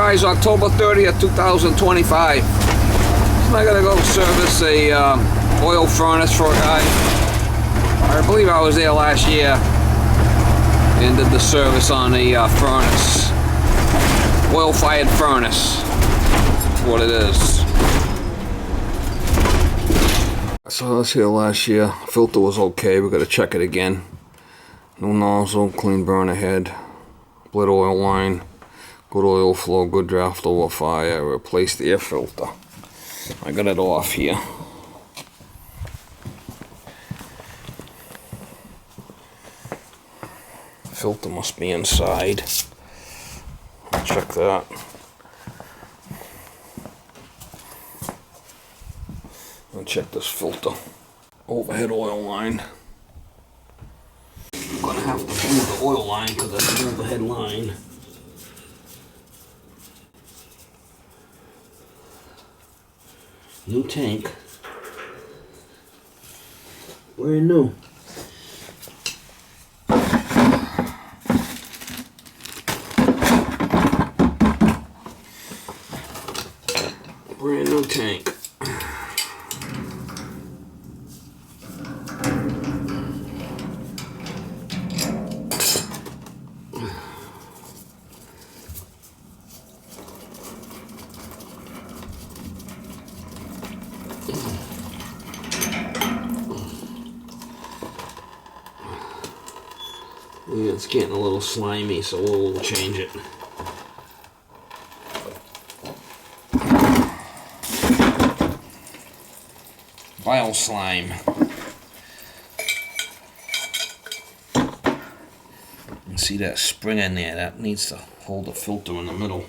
guys, October 30th, 2025. I gotta go service a oil furnace for a guy. I believe I was there last year and did the service on the furnace. Oil-fired furnace. That's what it is. I saw this here last year. Filter was okay. We gotta check it again. No nozzle, clean burner head, split oil line, good oil flow, good draft over fire. I replaced the air filter. I got it off here. Filter must be inside. Check that. I'll check this filter. Overhead oil line. I'm gonna have to move the oil line because that's an overhead line. New tank. Brand new. Brand new tank. Yeah, it's getting a little slimy, so we'll change it. Bio slime. You see that spring in there? That needs to hold the filter in the middle.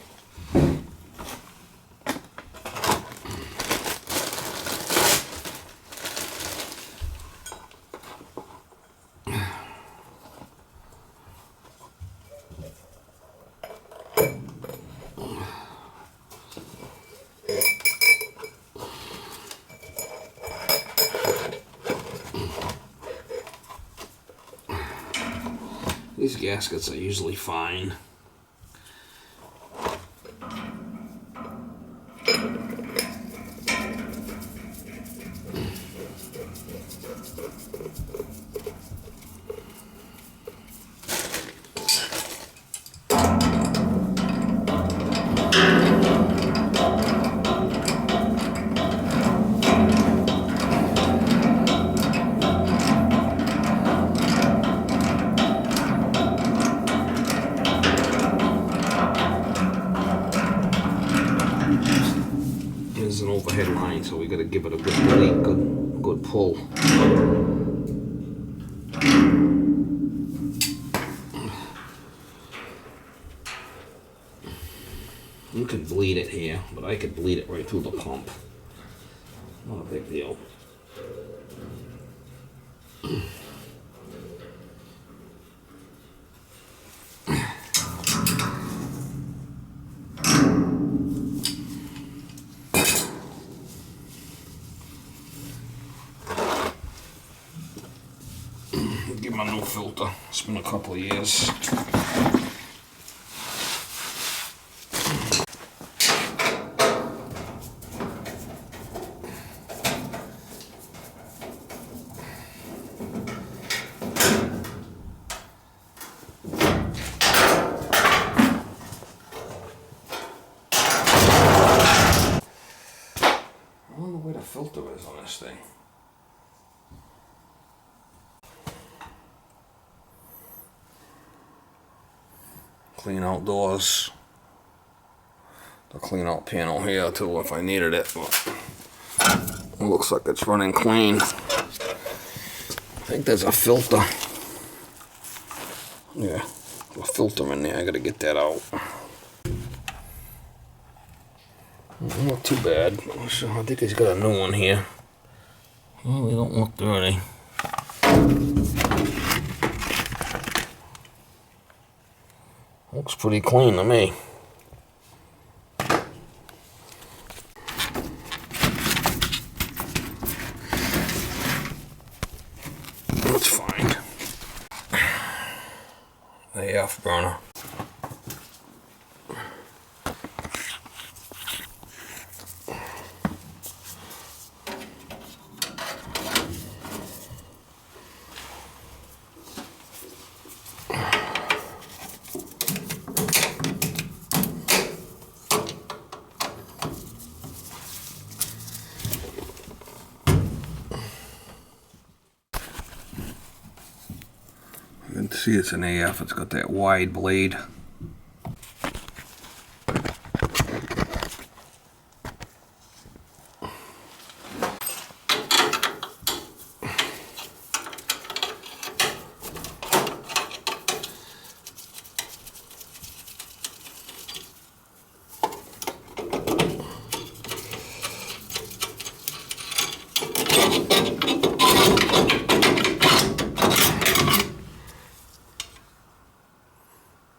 These gaskets are usually fine. There's an overhead line, so we got to give it a good bleed, good pull. You can bleed it here, but I could bleed it right through the pump. Not a big deal. Give my new filter. It's been a couple of years. I wonder where the filter is on this thing. Clean out doors. The clean out panel here too if I needed it, but it looks like it's running clean. I think there's a filter. Yeah, a filter in there. I gotta get that out. Not too bad. So I think he's got a new one here. Well, they don't look dirty. Looks pretty clean to me. That's fine. The AF burner. can see it's an AF. It's got that wide blade.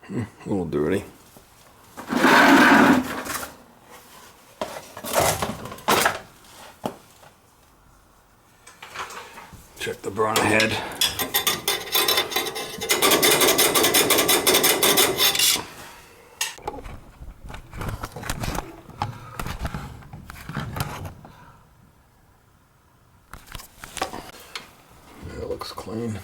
A little dirty. Check the burner head. That looks clean.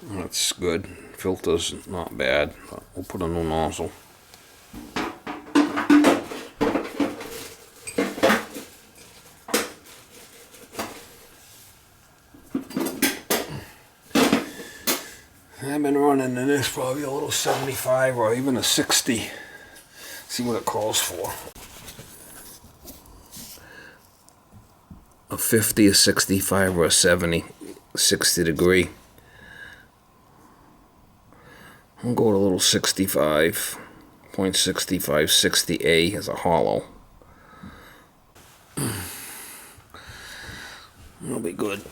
That's good. Filter's not bad, but we'll put a new nozzle. I've been running in this probably a little 75 or even a 60. See what it calls for. A 50, a 65, or a 70, 60 degree. I'll go with a little 65, 0.65, 60A as a hollow. That'll be good.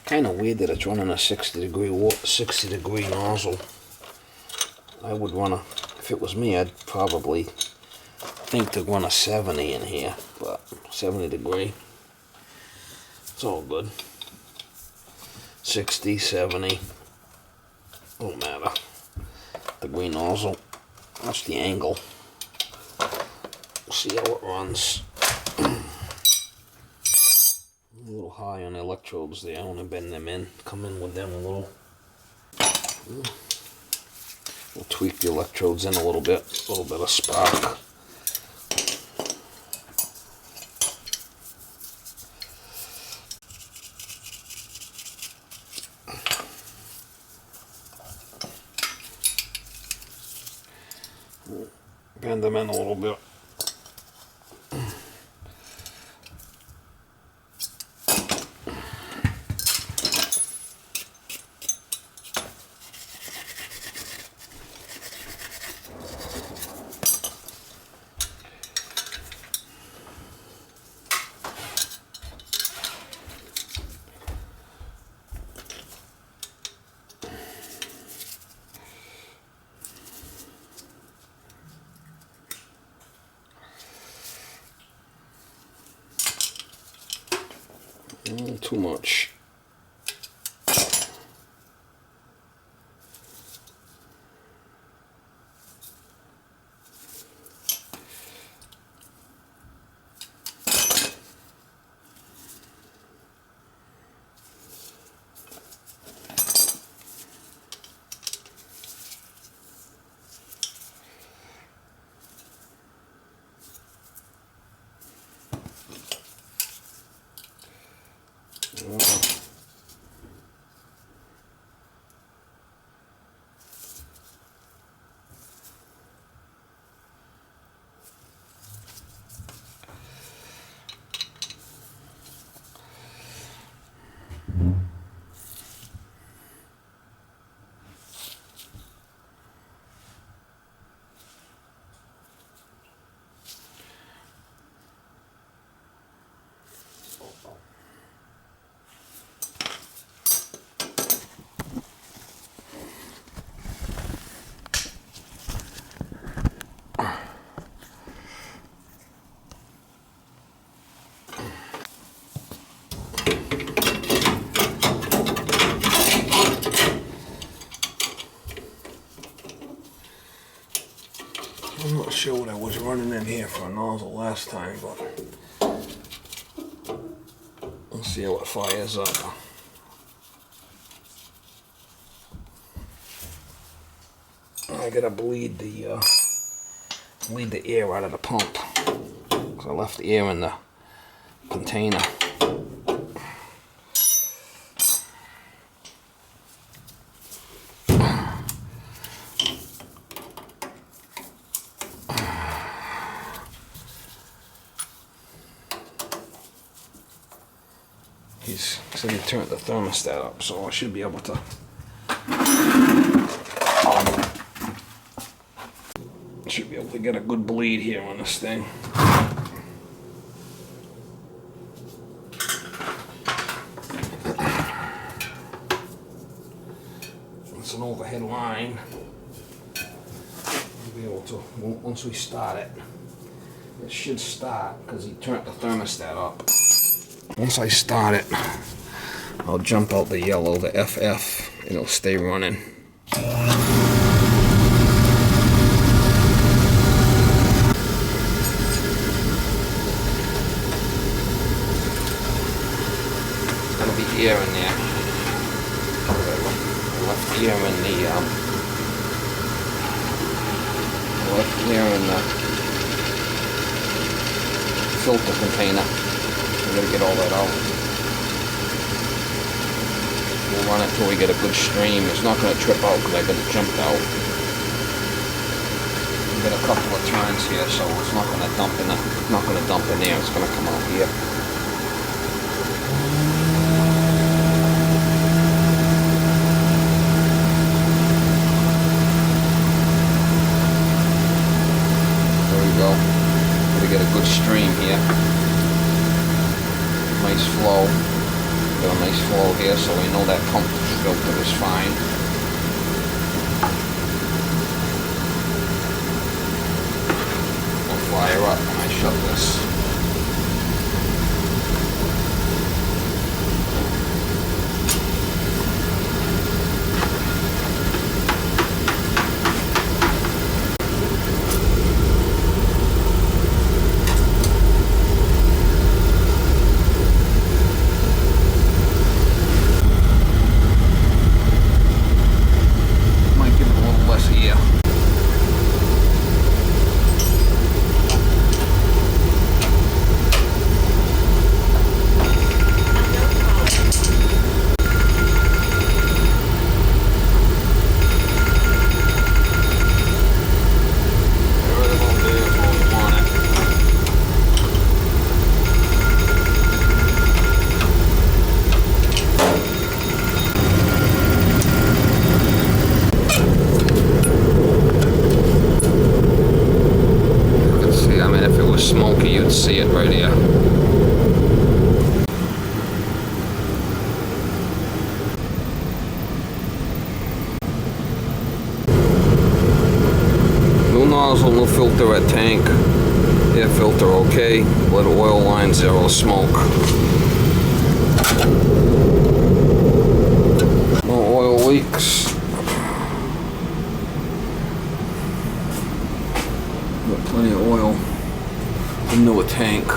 Kind of weird that it's running a 60 degree nozzle. I would run a, if it was me, I'd probably think to run a 70 in here, but 70 degree. It's all good. 60, 70. Don't matter. The green nozzle. That's the angle. We'll see how it runs. A little high on the electrodes there. I want to bend them in. Come in with them a little. We'll tweak the electrodes in a little bit. A little bit of spark. Bend them in a little bit. Too much. showed I was running in here for a nozzle last time, but let's see how it fires up. I gotta bleed the air out of the pump, because I left the air in the container. He said he turned the thermostat up, so I should be able to. Should be able to get a good bleed here on this thing. It's an overhead line. We'll be able to, once we start it, it should start because he turned the thermostat up. Once I start it, I'll jump out the yellow, the FF, and it'll stay running. Air in there. I left air in the filter container. We gotta get all that out. We'll run it till we get a good stream. It's not gonna trip out because I got it jumped out. We got a couple of turns here, so it's not gonna dump in there. It's gonna come out here. Get a good stream here. Nice flow. Got a nice flow here, so we know that pump filter is fine. I'll fire up when I shut this. Smoky, you'd see it right here. No nozzle, no filter at tank. Air filter okay. Little oil line, zero smoke. No oil leaks. Got plenty of oil into a tank.